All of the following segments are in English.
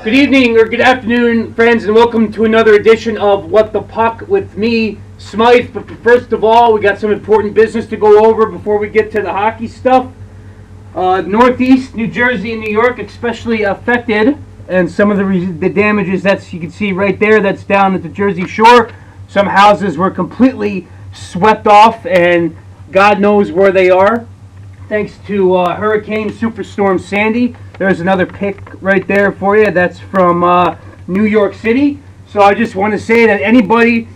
Good evening or good afternoon, friends, and welcome to another edition of What the Puck with me, Smythe. But first of all, we got some important business to go over before we get to the hockey stuff. Northeast, New Jersey, and New York especially affected, and some of the damages that you can see right there, that's down at the Jersey Shore. Some houses were completely swept off, and God knows where they are, thanks to Hurricane Superstorm Sandy. There's another pic right there for you. That's from New York City. So I just want to say that anybody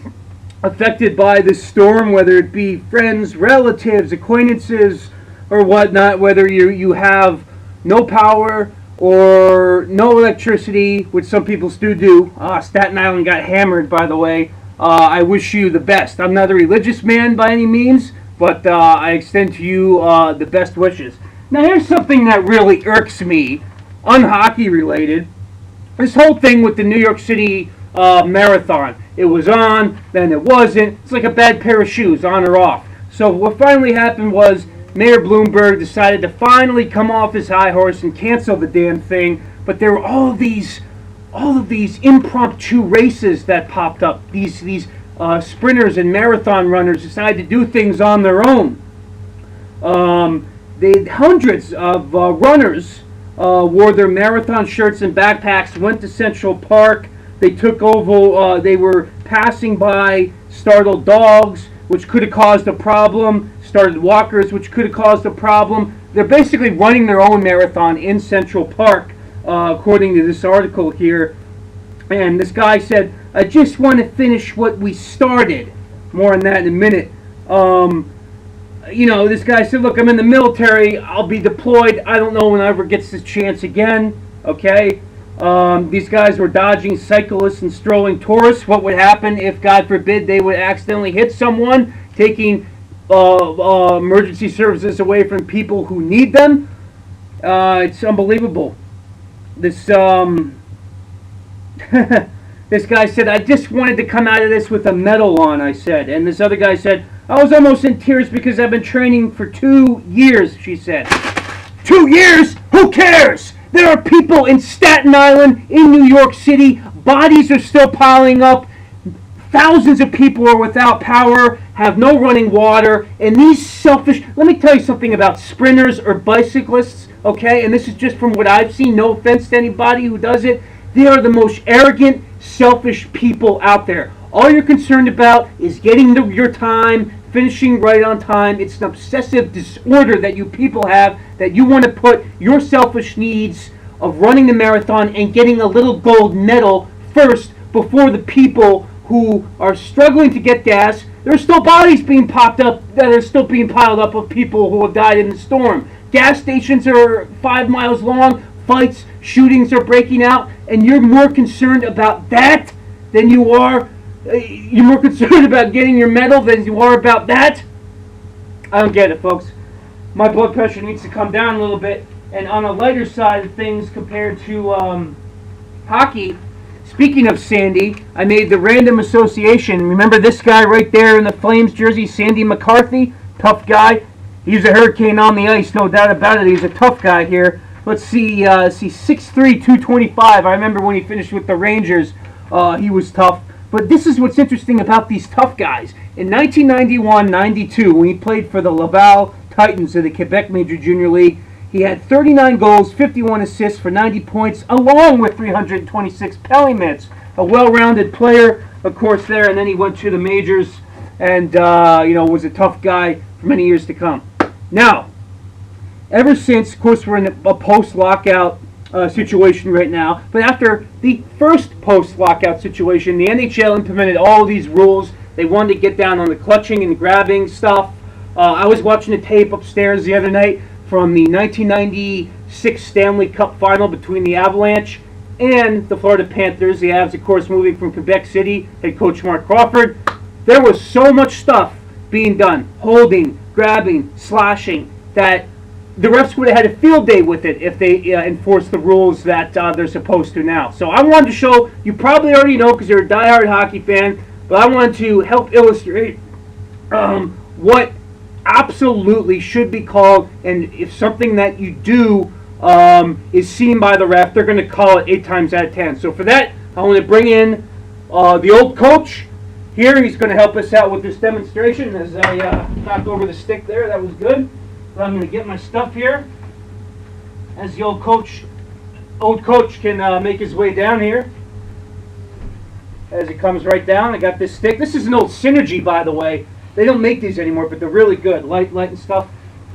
affected by this storm, whether it be friends, relatives, acquaintances, or whatnot, whether you have no power or no electricity, which some people still do. Staten Island got hammered, by the way. I wish you the best. I'm not a religious man by any means, but I extend to you the best wishes. Now here's something that really irks me, unhockey related. This whole thing with the New York City Marathon. It was on, then it wasn't. It's like a bad pair of shoes, on or off. So what finally happened was Mayor Bloomberg decided to finally come off his high horse and cancel the damn thing. But there were all of these impromptu races that popped up. These sprinters and marathon runners decided to do things on their own. Hundreds of runners wore their marathon shirts and backpacks, went to Central Park. They took over, they were passing by startled dogs, which could have caused a problem, started walkers, which could have caused a problem. They're basically running their own marathon in Central Park, according to this article here. And this guy said, I just want to finish what we started. More on that in a minute. This guy said, look, I'm in the military. I'll be deployed. I don't know when I ever gets this chance again. Okay? These guys were dodging cyclists and strolling tourists. What would happen if, God forbid, they would accidentally hit someone, taking emergency services away from people who need them? It's unbelievable. This this guy said, I just wanted to come out of this with a medal on, I said. And this other guy said, I was almost in tears because I've been training for 2 years, she said. 2 years? Who cares? There are people in Staten Island, in New York City. Bodies are still piling up. Thousands of people are without power, have no running water. And these selfish... Let me tell you something about sprinters or bicyclists, okay? And this is just from what I've seen. No offense to anybody who does it. They are the most arrogant, selfish people out there. All you're concerned about is getting your time, finishing right on time. It's an obsessive disorder that you people have, that you want to put your selfish needs of running the marathon and getting a little gold medal first before the people who are struggling to get gas. There are still bodies being popped up that are still being piled up of people who have died in the storm. Gas stations are 5 miles long. Fights, shootings are breaking out, and you're more concerned about that than you are. You're more concerned about getting your medal than you are about that? I don't get it, folks. My blood pressure needs to come down a little bit. And on a lighter side of things compared to hockey, speaking of Sandy, I made the random association. Remember this guy right there in the Flames jersey, Sandy McCarthy? Tough guy. He's a hurricane on the ice, no doubt about it. He's a tough guy here. Let's see, 6'3", 225. I remember when he finished with the Rangers, he was tough. But this is what's interesting about these tough guys. In 1991-92, when he played for the Laval Titans of the Quebec Major Junior League, he had 39 goals, 51 assists for 90 points, along with 326 penalty minutes. A well-rounded player, of course, there. And then he went to the majors and, was a tough guy for many years to come. Now, ever since, of course, we're in a post-lockout situation right now. But after the first post-lockout situation, the NHL implemented all of these rules. They wanted to get down on the clutching and grabbing stuff. I was watching the tape upstairs the other night from the 1996 Stanley Cup Final between the Avalanche and the Florida Panthers. The Avs, of course, moving from Quebec City, head coach Mark Crawford. There was so much stuff being done, holding, grabbing, slashing, that the refs would have had a field day with it if they enforced the rules that they're supposed to now. So I wanted to show, you probably already know because you're a diehard hockey fan, but I wanted to help illustrate what absolutely should be called, and if something that you do is seen by the ref, they're going to call it 8 times out of 10. So for that, I want to bring in the old coach here. He's going to help us out with this demonstration. As I knocked over the stick there, that was good. But I'm going to get my stuff here as the old coach can make his way down here. As he comes right down, I got this stick. This is an old Synergy, by the way. They don't make these anymore, but they're really good. Light and stuff.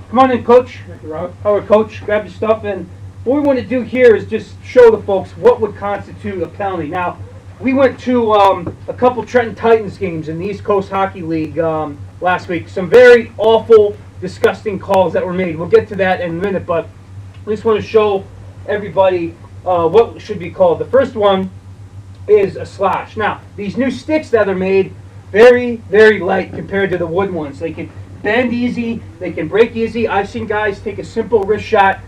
Come on in, Coach. Thank you, Rob. All right, Coach, grab your stuff. And what we want to do here is just show the folks what would constitute a penalty. Now, we went to a couple Trenton Titans games in the East Coast Hockey League last week. Some very awful, disgusting calls that were made. We'll get to that in a minute, but I just want to show everybody what should be called. The first one is a slash. Now, these new sticks that are made, very, very light compared to the wood ones. They can bend easy, they can break easy. I've seen guys take a simple wrist shot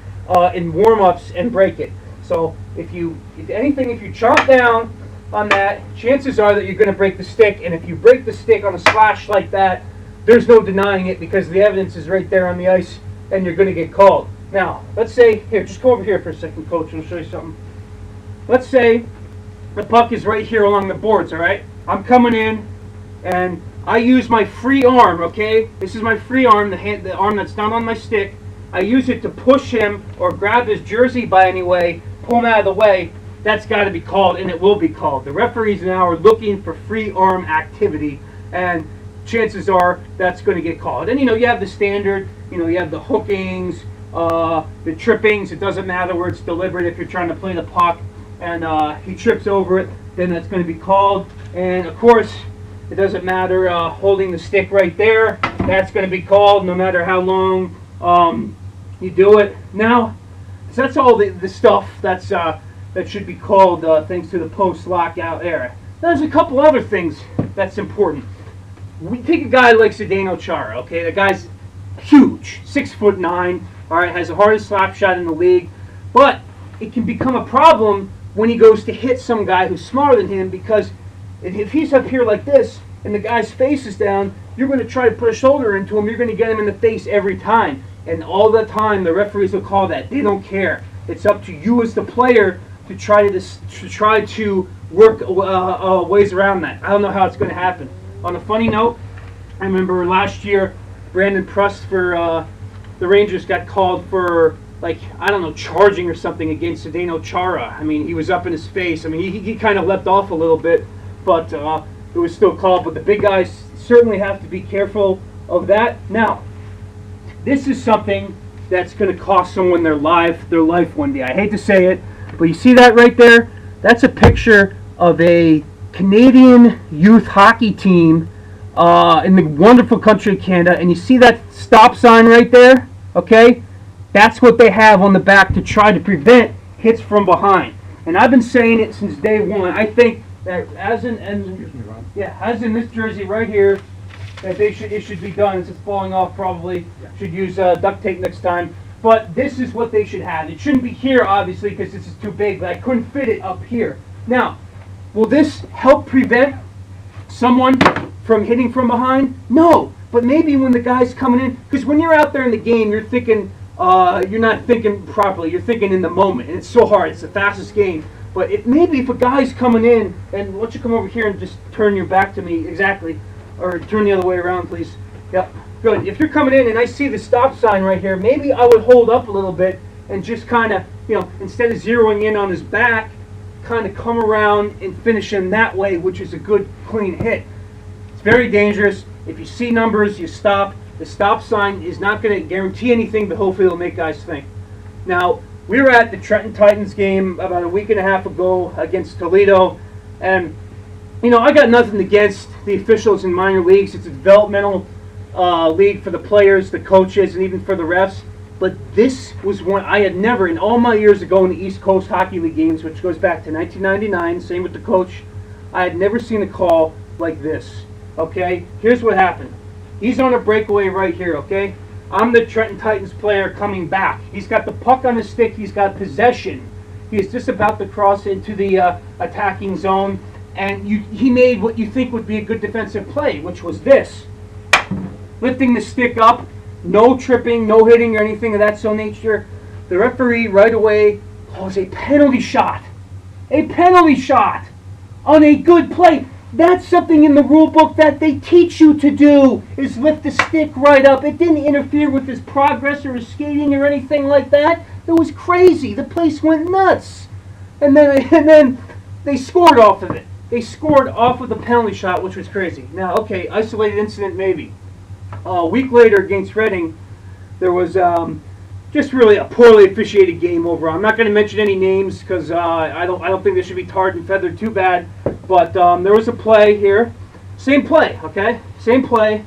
in warm-ups and break it. So if you chomp down on that, chances are that you're going to break the stick. And if you break the stick on a slash like that, there's no denying it because the evidence is right there on the ice and you're going to get called. Now, let's say, here, just come over here for a second, Coach, and I'll show you something. Let's say the puck is right here along the boards, all right? I'm coming in, and I use my free arm, okay? This is my free arm, the arm that's not on my stick. I use it to push him or grab his jersey by any way, pull him out of the way. That's got to be called, and it will be called. The referees now are looking for free arm activity, and chances are that's going to get called. And, you have the standard, you have the hookings, the trippings. It doesn't matter where it's deliberate. If you're trying to play the puck and he trips over it, then that's going to be called. And, of course, it doesn't matter holding the stick right there. That's going to be called no matter how long you do it. Now, so that's all the stuff that should be called thanks to the post-lockout era. There's a couple other things that's important. We take a guy like Zdeno Chara, okay? The guy's huge, 6'9", all right, has the hardest slap shot in the league. But it can become a problem when he goes to hit some guy who's smaller than him, because if he's up here like this and the guy's face is down, you're going to try to put a shoulder into him. You're going to get him in the face every time. And all the time, the referees will call that. They don't care. It's up to you as the player to try to work ways around that. I don't know how it's going to happen. On a funny note, I remember last year, Brandon Prust for the Rangers got called for, charging or something against Zdeno Chara. I mean, he was up in his face. I mean, he kind of leapt off a little bit, but it was still called. But the big guys certainly have to be careful of that. Now, this is something that's going to cost someone their life one day. I hate to say it, but you see that right there? That's a picture of a Canadian youth hockey team in the wonderful country of Canada, and you see that stop sign right there? Okay? That's what they have on the back to try to prevent hits from behind. And I've been saying it since day one. I think that as in this jersey right here, that it should be done. It's falling off probably. Should use duct tape next time. But this is what they should have. It shouldn't be here, obviously, because this is too big, but I couldn't fit it up here. Now, will this help prevent someone from hitting from behind? No. But maybe when the guy's coming in, because when you're out there in the game, you're thinking, you're not thinking properly. You're thinking in the moment, and it's so hard. It's the fastest game. But maybe if a guy's coming in, and why don't you come over here and just turn your back to me, exactly, or turn the other way around, please. Yep, good. If you're coming in and I see the stop sign right here, maybe I would hold up a little bit and just kind of, instead of zeroing in on his back, kind of come around and finish him that way, which is a good, clean hit. It's very dangerous. If you see numbers, you stop. The stop sign is not going to guarantee anything, but hopefully it'll make guys think. Now, we were at the Trenton Titans game about a week and a half ago against Toledo, and I got nothing against the officials in minor leagues. It's a developmental league for the players, the coaches, and even for the refs. But this was one I had never, in all my years of going to East Coast Hockey League games, which goes back to 1999, same with the coach, I had never seen a call like this. Okay, here's what happened. He's on a breakaway right here, okay? I'm the Trenton Titans player coming back. He's got the puck on his stick. He's got possession. He is just about to cross into the attacking zone, and he made what you think would be a good defensive play, which was this. Lifting the stick up, no tripping, no hitting or anything of that nature. The referee right away calls a penalty shot. A penalty shot on a good play. That's something in the rule book that they teach you to do, is lift the stick right up. It didn't interfere with his progress or his skating or anything like that. It was crazy. The place went nuts. And then they scored off of it. They scored off of the penalty shot, which was crazy. Now, okay, isolated incident maybe. A week later against Reading, there was just really a poorly officiated game overall. I'm not going to mention any names because I don't think they should be tarred and feathered too bad. But there was a play here, same play, okay? Same play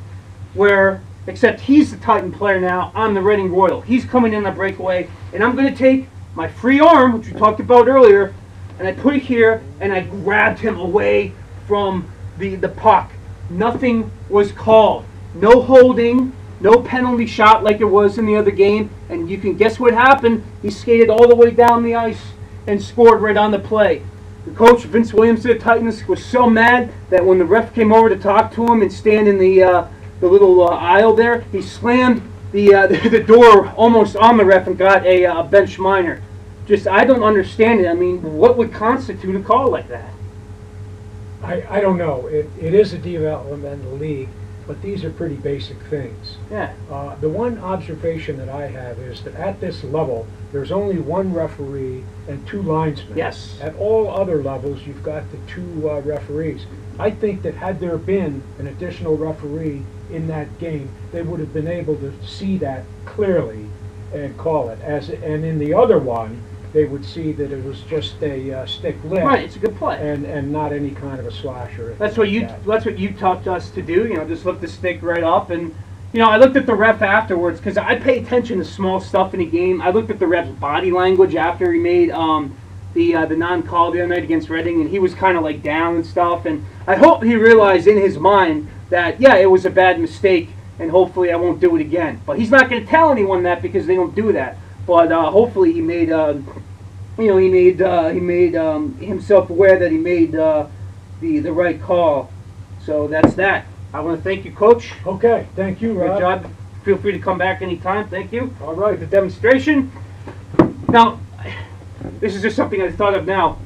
where, except he's the Titan player now, I'm the Reading Royal. He's coming in on a breakaway, and I'm going to take my free arm, which we talked about earlier, and I put it here, and I grabbed him away from the puck. Nothing was called. No holding, no penalty shot like it was in the other game, and you can guess what happened. He skated all the way down the ice and scored right on the play. The coach, Vince Williams of the Titans, was so mad that when the ref came over to talk to him and stand in the little aisle there, he slammed the door almost on the ref and got a bench minor. Just, I don't understand it. I mean, what would constitute a call like that? I don't know. It is a developmental league, but these are pretty basic things. Yeah. The one observation that I have is that at this level, there's only one referee and two linesmen. Yes. At all other levels, you've got the two referees. I think that had there been an additional referee in that game, they would have been able to see that clearly and call it. And in the other one, they would see that it was just a stick lift. Right, it's a good play. And not any kind of a slash or anything. That's what you taught us to do. Just lift the stick right up. And I looked at the ref afterwards because I pay attention to small stuff in a game. I looked at the ref's body language after he made the non-call the other night against Reading, and he was kind of like down and stuff. And I hope he realized in his mind that it was a bad mistake, and hopefully I won't do it again. But he's not going to tell anyone that because they don't do that. But hopefully he made himself aware that he made the right call. So that's that. I want to thank you, Coach. Okay, thank you, Rob. Good job. Feel free to come back anytime. Thank you. All right. The demonstration. Now, this is just something I thought of now.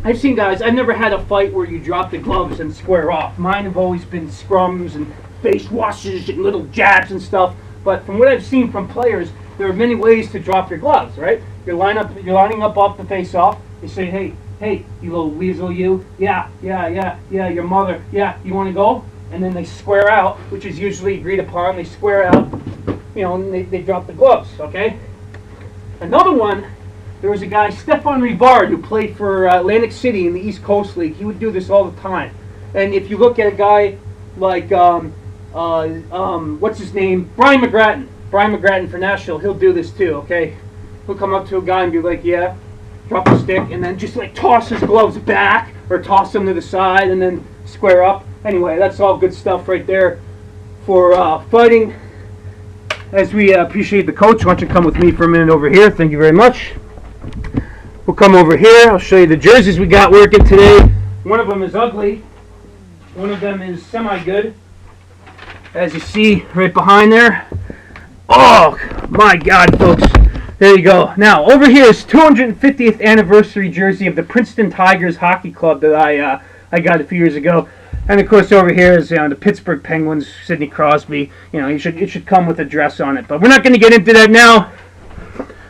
I've seen guys, I've never had a fight where you drop the gloves and square off. Mine have always been scrums and face washes and little jabs and stuff. But from what I've seen from players, there are many ways to drop your gloves, right? You're lining up off the face-off. You say, hey, you little weasel, you. Yeah, your mother. Yeah, you want to go? And then they square out, which is usually agreed upon. They square out, and they drop the gloves, okay? Another one, there was a guy, Stefan Rivard, who played for Atlantic City in the East Coast League. He would do this all the time. And if you look at a guy like, what's his name? Brian McGrattan for Nashville, he'll do this too, okay? He'll come up to a guy and be like, yeah, drop a stick, and then just like toss his gloves back or toss them to the side and then square up. Anyway, that's all good stuff right there for fighting. As we appreciate the coach, why don't you come with me for a minute over here? Thank you very much. We'll come over here. I'll show you the jerseys we got working today. One of them is ugly. One of them is semi-good. As you see right behind there. Oh, my God, folks. There you go. Now, over here is 250th anniversary jersey of the Princeton Tigers Hockey Club that I got a few years ago. And, of course, over here is the Pittsburgh Penguins, Sidney Crosby. It should come with a dress on it. But we're not going to get into that now.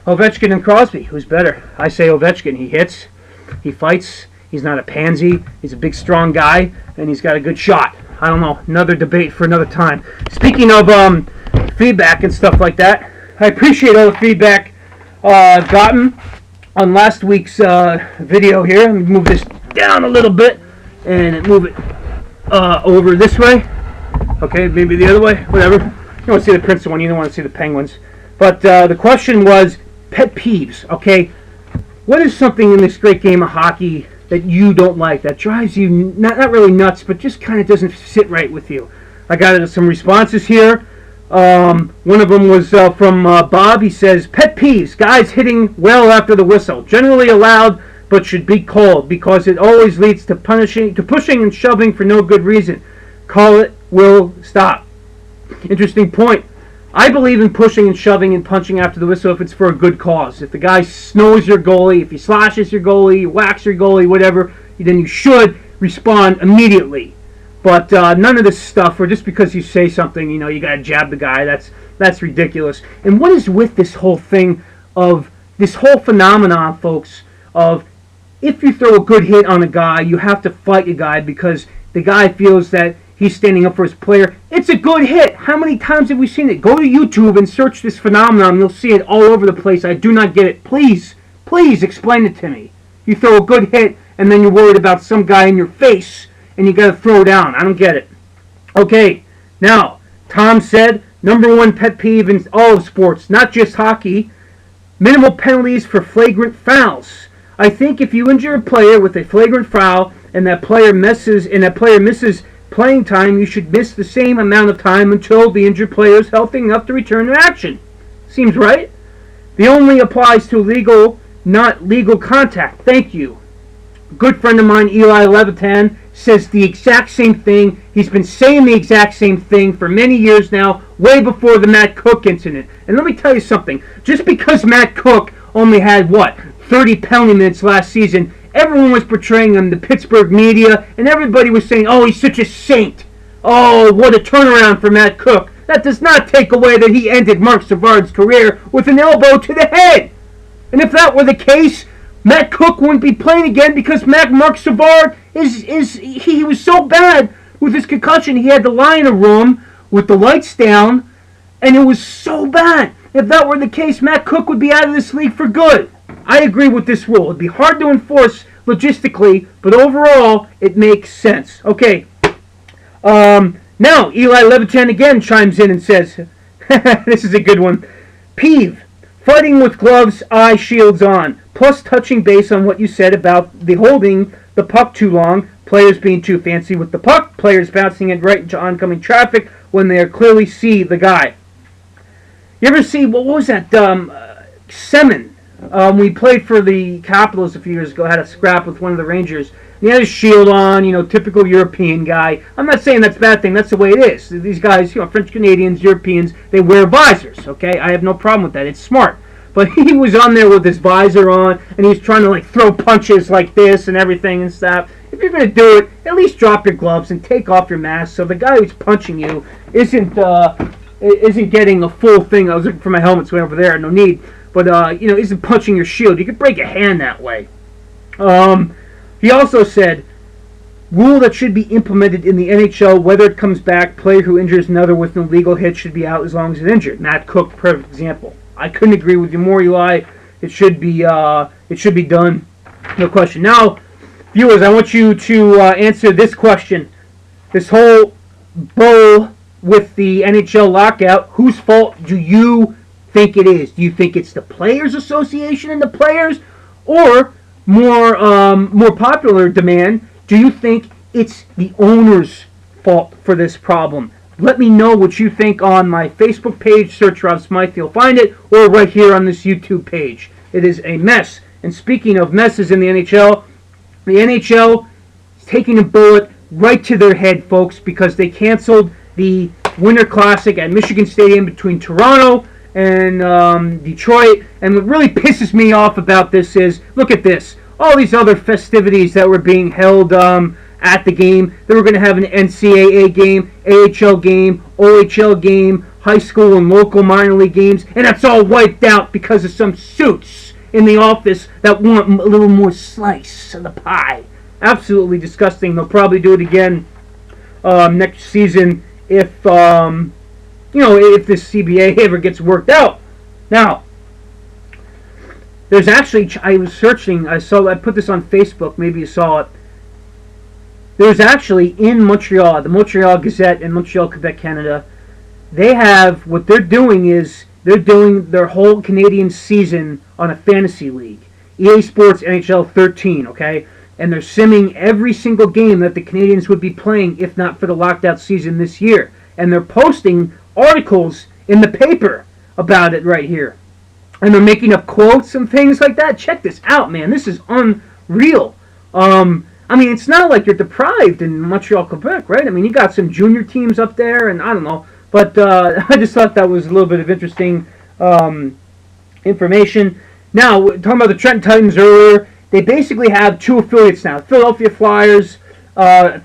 Ovechkin and Crosby, who's better? I say Ovechkin. He hits, he fights, he's not a pansy, he's a big, strong guy, and he's got a good shot. I don't know, another debate for another time. Speaking of feedback and stuff like that, I appreciate all the feedback I've gotten on last week's video here. Let me move this down a little bit and move it over this way. Okay, maybe the other way, whatever. You don't want to see the Princeton one, you don't want to see the Penguins. But the question was pet peeves, okay? What is something in this great game of hockey that you don't like, that drives you not really nuts, but just kind of doesn't sit right with you? I got some responses here. One of them was from Bob. He says, pet peeves, guys hitting well after the whistle. Generally allowed, but should be called, because it always leads to pushing and shoving for no good reason. Call it, will stop. Interesting point. I believe in pushing and shoving and punching after the whistle if it's for a good cause. If the guy snows your goalie, if he slashes your goalie, whacks your goalie, whatever, then you should respond immediately. But none of this stuff, or just because you say something, you got to jab the guy, that's ridiculous. And what is with this whole thing of, this whole phenomenon, folks, of if you throw a good hit on a guy, you have to fight a guy because the guy feels that he's standing up for his player. It's a good hit. How many times have we seen it? Go to YouTube and search this phenomenon. You'll see it all over the place. I do not get it. Please explain it to me. You throw a good hit and then you're worried about some guy in your face and you got to throw down. I don't get it. Okay, now, Tom said, number one pet peeve in all of sports, not just hockey, minimal penalties for flagrant fouls. I think if you injure a player with a flagrant foul and that player misses playing time, you should miss the same amount of time until the injured player is healthy enough to return to action. Seems right. The only applies to legal, not legal contact. Thank you. A good friend of mine, Eli Levitan, says the exact same thing. He's been saying the exact same thing for many years now, way before the Matt Cook incident. And let me tell you something. Just because Matt Cook only had, 30 penalty minutes last season, everyone was portraying him, the Pittsburgh media, and everybody was saying, oh, he's such a saint. Oh, what a turnaround for Matt Cook. That does not take away that he ended Mark Savard's career with an elbow to the head. And if that were the case, Matt Cook wouldn't be playing again because Mark Savard he was so bad with his concussion. He had to lie in a room with the lights down, and it was so bad. If that were the case, Matt Cook would be out of this league for good. I agree with this rule. It'd be hard to enforce logistically, but overall, it makes sense. Okay. Now, Eli Levitan again chimes in and says, this is a good one. Peeve. Fighting with gloves, eye shields on. Plus touching base on what you said about the holding the puck too long, players being too fancy with the puck, players bouncing it right into oncoming traffic when they clearly see the guy. You ever see, what was that, Semin? We played for the Capitals a few years ago, had a scrap with one of the Rangers. He had his shield on, typical European guy. I'm not saying that's a bad thing, that's the way it is. These guys, French Canadians, Europeans, they wear visors, okay? I have no problem with that, it's smart. But he was on there with his visor on, and he was trying to throw punches like this and everything and stuff. If you're going to do it, at least drop your gloves and take off your mask so the guy who's punching you isn't getting a full thing. I was looking for my helmets way over there, no need. But, isn't punching your shield. You could break a hand that way. He also said, rule that should be implemented in the NHL, whether it comes back, player who injures another with an illegal hit should be out as long as it's injured. Matt Cook, perfect example. I couldn't agree with you more, Eli. It should be done. No question. Now, viewers, I want you to answer this question. This whole bull with the NHL lockout, whose fault do you think it is? Do you think it's the Players Association and the players, or more popular demand, do you think it's the owner's fault for this problem? Let me know what you think on my Facebook page. Search Rob Smythe, you'll find it, or right here on this YouTube page. It is a mess. And speaking of messes in the NHL is taking a bullet right to their head, folks, because they canceled the Winter Classic at Michigan Stadium between Toronto and Detroit. And what really pisses me off about this is, look at this. All these other festivities that were being held at the game. They were going to have an NCAA game, AHL game, OHL game, high school and local minor league games, and that's all wiped out because of some suits in the office that want a little more slice of the pie. Absolutely disgusting. They'll probably do it again next season if if this CBA ever gets worked out. Now, there's actually, I was searching, I put this on Facebook, maybe you saw it. There's actually in Montreal, the Montreal Gazette in Montreal, Quebec, Canada, they have, what they're doing is, they're doing their whole Canadian season on a fantasy league. EA Sports NHL 13, okay? And they're simming every single game that the Canadians would be playing if not for the locked-out season this year. And they're posting articles in the paper about it right here. And they're making up quotes and things like that. Check this out, man. This is unreal. I mean, it's not like you're deprived in Montreal, Quebec, right? I mean, you got some junior teams up there, and I don't know. But I just thought that was a little bit of interesting information. Now, talking about the Trenton Titans earlier, they basically have two affiliates now. Philadelphia Flyers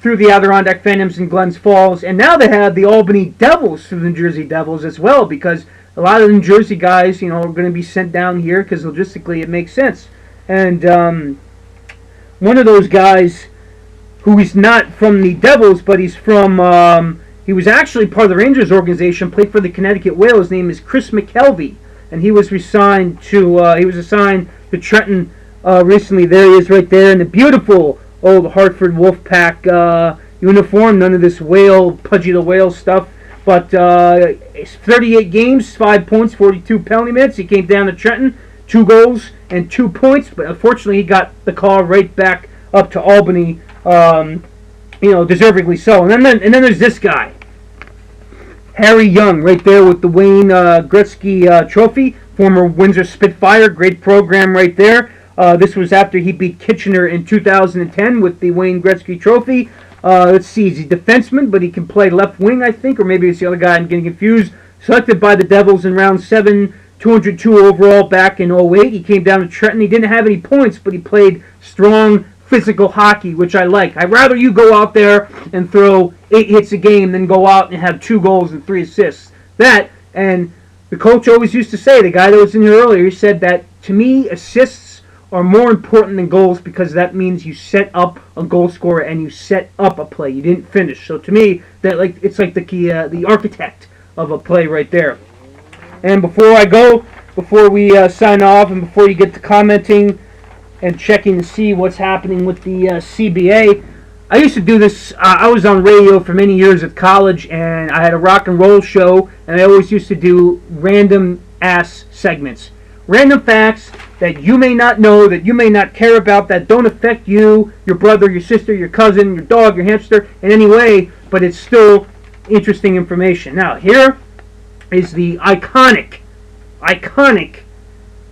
through the Adirondack Phantoms in Glens Falls, and now they have the Albany Devils through the New Jersey Devils as well, because a lot of the New Jersey guys, are going to be sent down here because logistically it makes sense. And one of those guys, who is not from the Devils, but he's from, he was actually part of the Rangers organization, played for the Connecticut Whale. His name is Chris McKelvey, and he was assigned to Trenton recently. There he is right there in the beautiful old Hartford Wolfpack uniform. None of this Pudgy the Whale stuff. But 38 games, 5 points, 42 penalty minutes. He came down to Trenton, 2 goals and 2 points. But unfortunately, he got the call right back up to Albany, deservedly so. And then there's this guy, Harry Young, right there with the Wayne Gretzky Trophy, former Windsor Spitfire. Great program right there. This was after he beat Kitchener in 2010 with the Wayne Gretzky Trophy. Let's see, he's a defenseman, but he can play left wing, I think, or maybe it's the other guy I'm getting confused. Selected by the Devils in round 7, 202 overall back in 08. He came down to Trenton. He didn't have any points, but he played strong, physical hockey, which I like. I'd rather you go out there and throw 8 hits a game than go out and have 2 goals and 3 assists. That, and the coach always used to say, the guy that was in here earlier, he said that, to me, assists are more important than goals because that means you set up a goal scorer and you set up a play. You didn't finish. So to me, it's like the architect of a play right there. And before we sign off, and before you get to commenting and checking to see what's happening with the CBA, I used to do this. I was on radio for many years at college, and I had a rock and roll show, and I always used to do random ass segments. Random facts that you may not know, that you may not care about, that don't affect you, your brother, your sister, your cousin, your dog, your hamster in any way, but it's still interesting information. Now, here is the iconic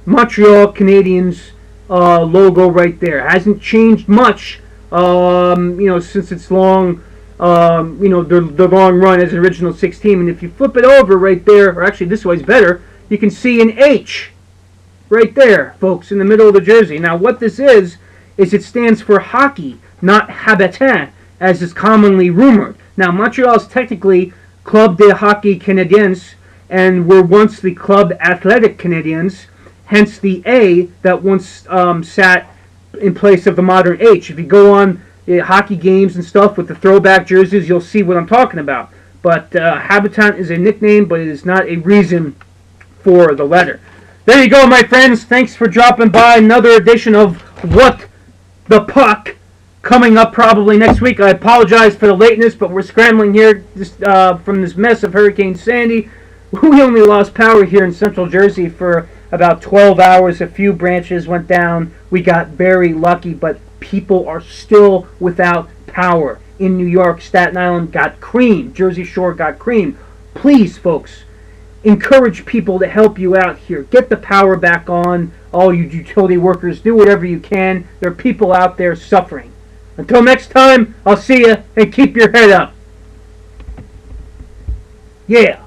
Montreal Canadiens logo right there. It hasn't changed much, since its long, the long run as an original 6 team. And if you flip it over right there, or actually this way's better, you can see an H right there, folks, in the middle of the jersey. Now, what this is it stands for hockey, not habitant, as is commonly rumored. Now, Montreal is technically Club de Hockey Canadiens, and were once the Club Athletic Canadiens, hence the A that once sat in place of the modern H. If you go on hockey games and stuff with the throwback jerseys, you'll see what I'm talking about. But habitant is a nickname, but it is not a reason for the letter. There you go, my friends. Thanks for dropping by. Another edition of What the Puck, coming up probably next week. I apologize for the lateness, but we're scrambling here from this mess of Hurricane Sandy. We only lost power here in central Jersey for about 12 hours. A few branches went down. We got very lucky, but people are still without power. In New York, Staten Island got creamed. Jersey Shore got creamed. Please, folks, encourage people to help you out here. Get the power back on. All you utility workers, do whatever you can. There are people out there suffering. Until next time, I'll see you, and keep your head up. Yeah.